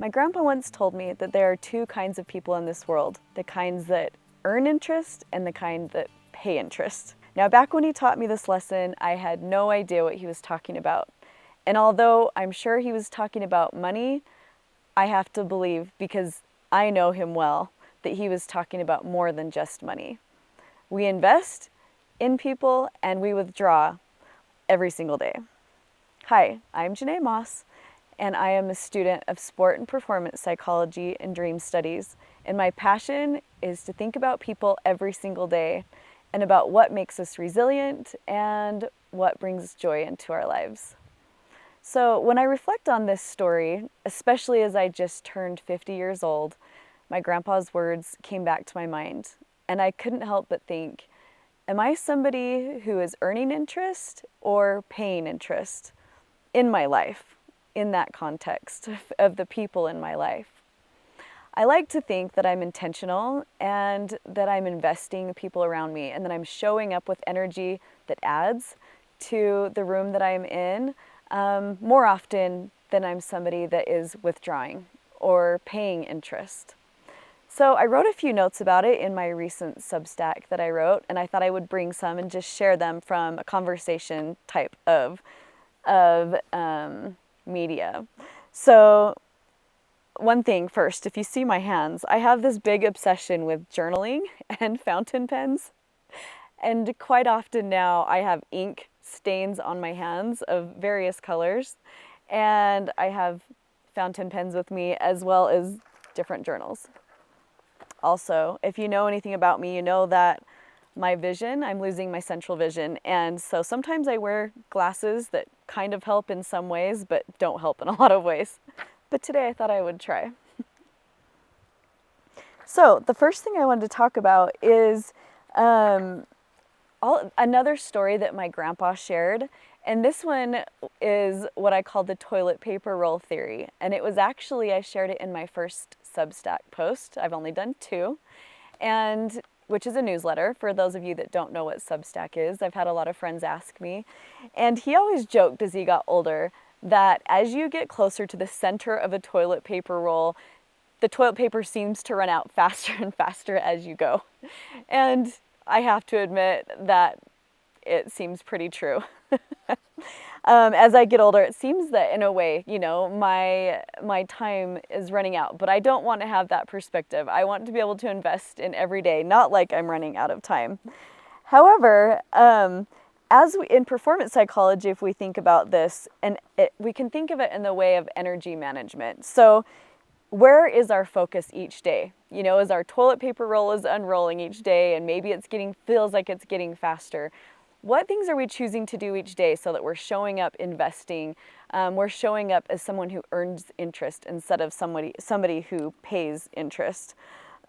My grandpa once told me that there are two kinds of people in this world, the kinds that earn interest and the kind that pay interest. Now, back when he taught me this lesson, I had no idea what he was talking about. And although I'm sure he was talking about money, I have to believe, because I know him well, that he was talking about more than just money. We invest in people and we withdraw every single day. Hi, I'm Janae Moss, and I am a student of sport and performance psychology and dream studies. And my passion is to think about people every single day and about what makes us resilient and what brings joy into our lives. So when I reflect on this story, especially as I just turned 50 years old, my grandpa's words came back to my mind. And I couldn't help but think, am I somebody who is earning interest or paying interest in my life, in that context of the people in my life? I like to think that I'm intentional and that I'm investing people around me and that I'm showing up with energy that adds to the room that I'm in more often than I'm somebody that is withdrawing or paying interest. So I wrote a few notes about it in my recent Substack that I wrote, and I thought I would bring some and just share them from a conversation type of media. So one thing first, if you see my hands, I have this big obsession with journaling and fountain pens. And quite often now I have ink stains on my hands of various colors. And I have fountain pens with me as well as different journals. Also, if you know anything about me, you know that my vision, I'm losing my central vision. And so sometimes I wear glasses that kind of help in some ways, but don't help in a lot of ways. But today I thought I would try. So the first thing I wanted to talk about is another story that my grandpa shared. And this one is what I call the toilet paper roll theory. And it was actually, I shared it in my first Substack post. I've only done two, and which is a newsletter. For those of you that don't know what Substack is, I've had a lot of friends ask me. And he always joked as he got older that as you get closer to the center of a toilet paper roll, the toilet paper seems to run out faster and faster as you go. And I have to admit that it seems pretty true. As I get older, it seems that in a way, my time is running out, but I don't want to have that perspective. I want to be able to invest in every day, not like I'm running out of time. However, in performance psychology, if we think about this, we can think of it in the way of energy management. So where is our focus each day? As our toilet paper roll is unrolling each day and maybe feels like it's getting faster, what things are we choosing to do each day so that we're showing up investing, we're showing up as someone who earns interest instead of somebody who pays interest?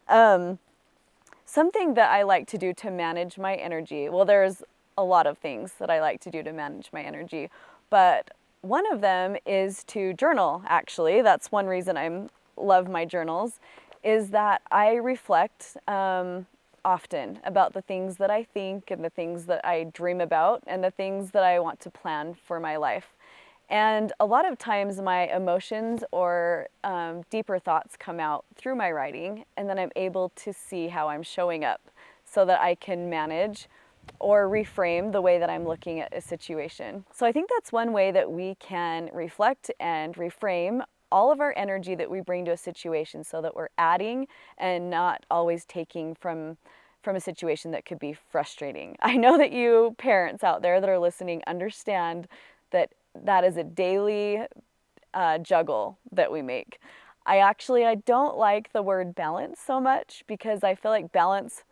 Something that I like to do to manage my energy, well, there's a lot of things that I like to do to manage my energy, but one of them is to journal, actually. That's one reason I love my journals, is that I reflect often about the things that I think and the things that I dream about and the things that I want to plan for my life. And a lot of times my emotions or deeper thoughts come out through my writing, and then I'm able to see how I'm showing up so that I can manage or reframe the way that I'm looking at a situation. So I think that's one way that we can reflect and reframe all of our energy that we bring to a situation so that we're adding and not always taking from a situation that could be frustrating. I know that you parents out there that are listening understand that that is a daily juggle that we make. I don't like the word balance so much because I feel like balance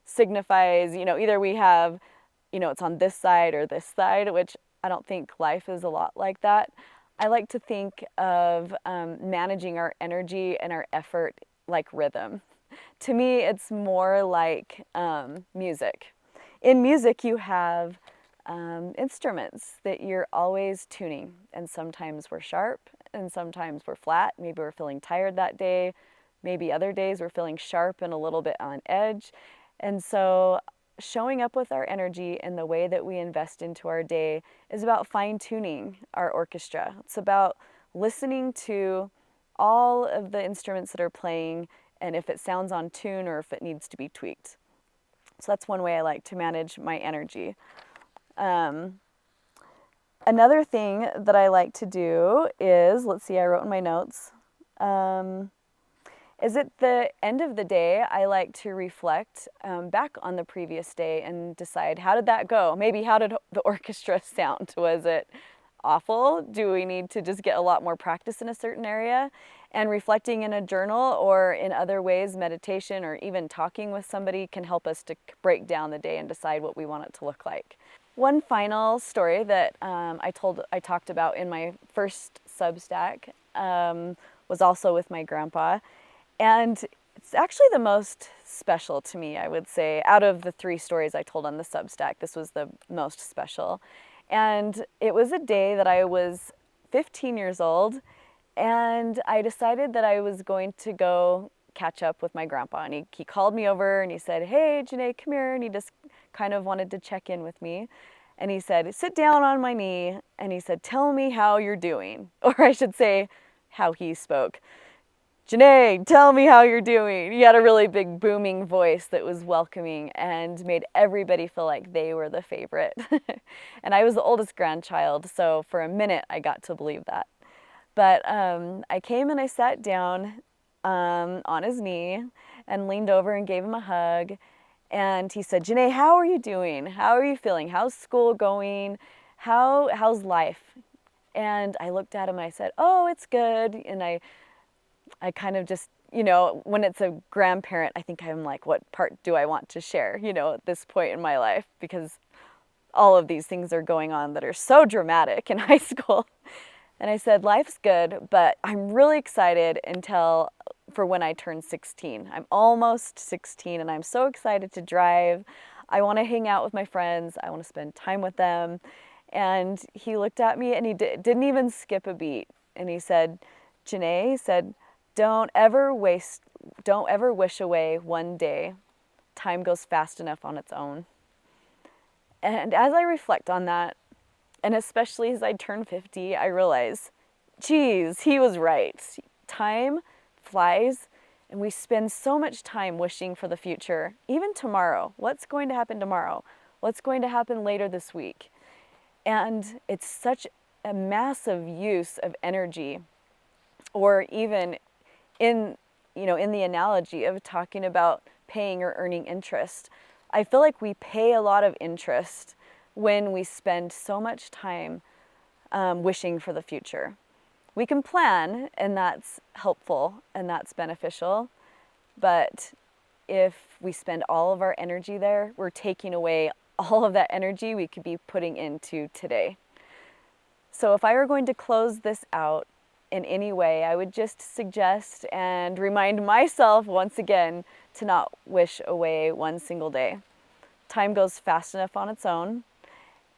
signifies, either we have, it's on this side or this side, which I don't think life is a lot like that. I like to think of managing our energy and our effort like rhythm. To me, it's more like music. In music, you have instruments that you're always tuning, and sometimes we're sharp and sometimes we're flat. Maybe we're feeling tired that day. Maybe other days we're feeling sharp and a little bit on edge. And so showing up with our energy and the way that we invest into our day is about fine-tuning our orchestra. It's about listening to all of the instruments that are playing and if it sounds on tune or if it needs to be tweaked. So that's one way I like to manage my energy. Another thing that I like to do is, let's see, I wrote in my notes, is at the end of the day, I like to reflect back on the previous day and decide, how did that go? Maybe how did the orchestra sound? Was it awful? Do we need to just get a lot more practice in a certain area? And reflecting in a journal or in other ways, meditation or even talking with somebody can help us to break down the day and decide what we want it to look like. One final story that I talked about in my first Substack was also with my grandpa. And it's actually the most special to me, I would say. Out of the 3 stories I told on the Substack, this was the most special. And it was a day that I was 15 years old, and I decided that I was going to go catch up with my grandpa. And he called me over and he said, "Hey, Janae, come here." And he just kind of wanted to check in with me. And he said, "Sit down on my knee." And he said, "Tell me how you're doing." Or I should say, how he spoke. "Janae, tell me how you're doing." He had a really big booming voice that was welcoming and made everybody feel like they were the favorite. And I was the oldest grandchild, so for a minute I got to believe that. But I came and I sat down on his knee and leaned over and gave him a hug. And he said, "Janae, how are you doing? How are you feeling? How's school going? How's life?" And I looked at him and I said, "Oh, it's good." And I kind of just, when it's a grandparent, I think I'm like, what part do I want to share, at this point in my life? Because all of these things are going on that are so dramatic in high school. And I said, "Life's good, but I'm really excited for when I turn 16. I'm almost 16 and I'm so excited to drive. I want to hang out with my friends. I want to spend time with them." And he looked at me and he didn't even skip a beat. And he said, "Janae," he said, don't ever wish away one day. Time goes fast enough on its own." And as I reflect on that, and especially as I turn 50, I realize, geez, he was right. Time flies, and we spend so much time wishing for the future. Even tomorrow. What's going to happen tomorrow? What's going to happen later this week? And it's such a massive use of energy. Or even in the analogy of talking about paying or earning interest, I feel like we pay a lot of interest when we spend so much time wishing for the future. We can plan, and that's helpful and that's beneficial, but if we spend all of our energy there, we're taking away all of that energy we could be putting into today. So if I were going to close this out in any way, I would just suggest and remind myself once again to not wish away one single day. Time goes fast enough on its own.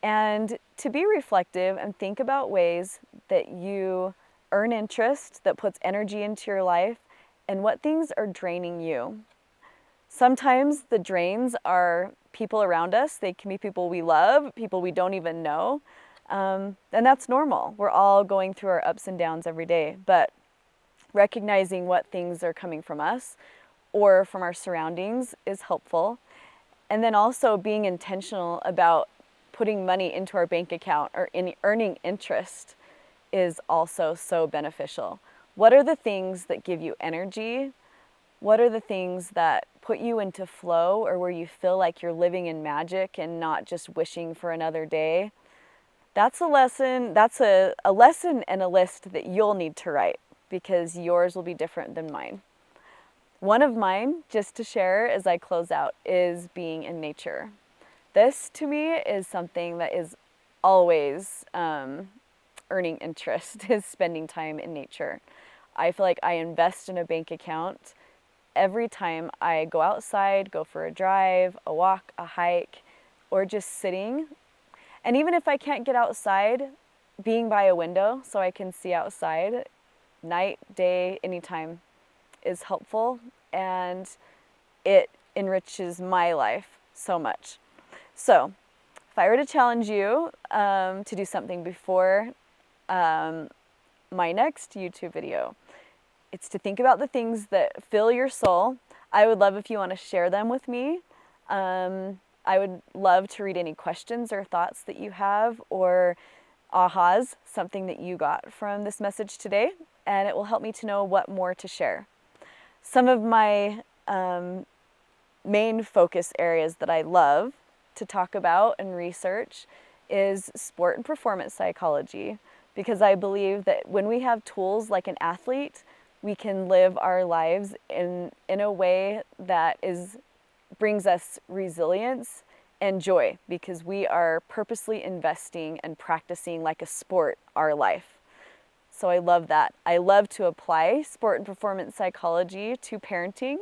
And to be reflective and think about ways that you earn interest, that puts energy into your life, and what things are draining you. Sometimes the drains are people around us. They can be people we love, people we don't even know. And that's normal. We're all going through our ups and downs every day. But recognizing what things are coming from us or from our surroundings is helpful. And then also being intentional about putting money into our bank account or in earning interest is also so beneficial. What are the things that give you energy? What are the things that put you into flow or where you feel like you're living in magic and not just wishing for another day? That's a lesson. That's a lesson and a list that you'll need to write because yours will be different than mine. One of mine, just to share as I close out, is being in nature. This to me is something that is always earning interest, is spending time in nature. I feel like I invest in a bank account every time I go outside, go for a drive, a walk, a hike, or just sitting. And even if I can't get outside, being by a window so I can see outside, night, day, anytime, is helpful, and it enriches my life so much. So if I were to challenge you to do something before my next YouTube video, It's to think about the things that fill your soul. I would love if you want to share them with me. I would love to read any questions or thoughts that you have, or ahas, something that you got from this message today, and it will help me to know what more to share. Some of my main focus areas that I love to talk about and research is sport and performance psychology, because I believe that when we have tools like an athlete, we can live our lives in a way that brings us resilience and joy, because we are purposely investing and practicing like a sport our life. So I love that. I love to apply sport and performance psychology to parenting,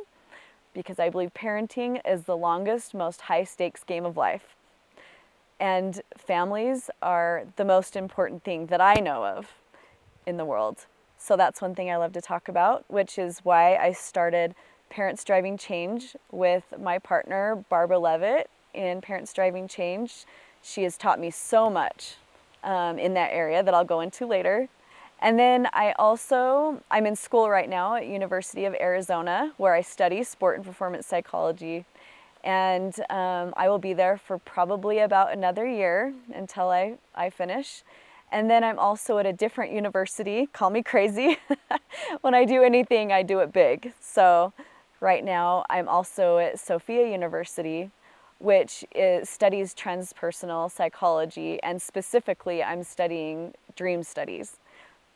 because I believe parenting is the longest, most high-stakes game of life. And families are the most important thing that I know of in the world. So that's one thing I love to talk about, which is why I started Parents Driving Change with my partner, Barbara Levitt, in Parents Driving Change. She has taught me so much in that area that I'll go into later. And then I'm in school right now at University of Arizona, where I study sport and performance psychology. And I will be there for probably about another year until I finish. And then I'm also at a different university. Call me crazy. When I do anything, I do it big. So right now I'm also at Sophia University, which studies transpersonal psychology, and specifically I'm studying dream studies,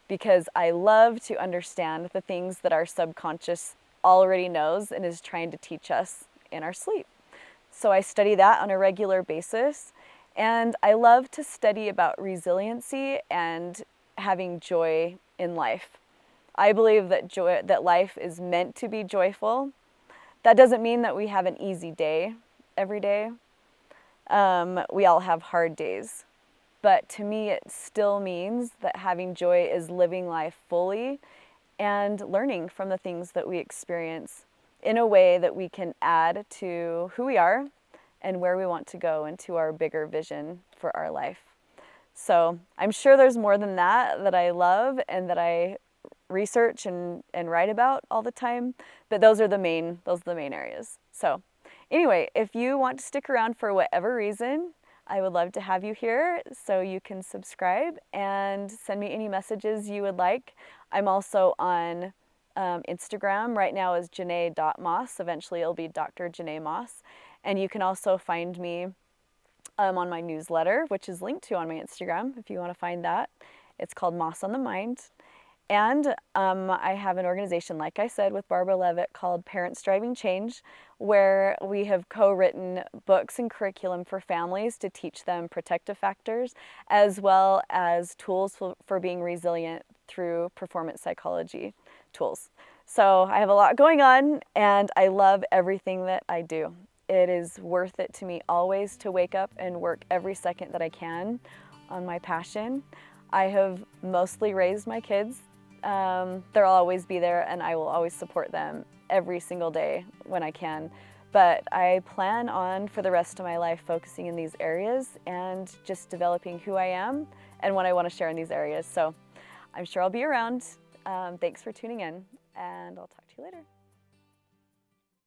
because I love to understand the things that our subconscious already knows and is trying to teach us in our sleep. So I study that on a regular basis, and I love to study about resiliency and having joy in life. I believe that life is meant to be joyful. That doesn't mean that we have an easy day every day. We all have hard days. But to me, it still means that having joy is living life fully and learning from the things that we experience in a way that we can add to who we are and where we want to go into our bigger vision for our life. So I'm sure there's more than that I love and that I research and write about all the time, but those are the main areas. So anyway, if you want to stick around for whatever reason, I would love to have you here, so you can subscribe and send me any messages you would like. I'm also on Instagram right now as janae.moss. Eventually it'll be Dr. Janae Moss. And you can also find me on my newsletter, which is linked to on my Instagram if you want to find that. It's called Moss on the Mind. And I have an organization, like I said, with Barbara Levitt called Parents Driving Change, where we have co-written books and curriculum for families to teach them protective factors, as well as tools for being resilient through performance psychology tools. So I have a lot going on, and I love everything that I do. It is worth it to me always to wake up and work every second that I can on my passion. I have mostly raised my kids. They'll always be there, and I will always support them every single day when I can. But I plan on, for the rest of my life, focusing in these areas and just developing who I am and what I want to share in these areas. So I'm sure I'll be around. Thanks for tuning in, and I'll talk to you later.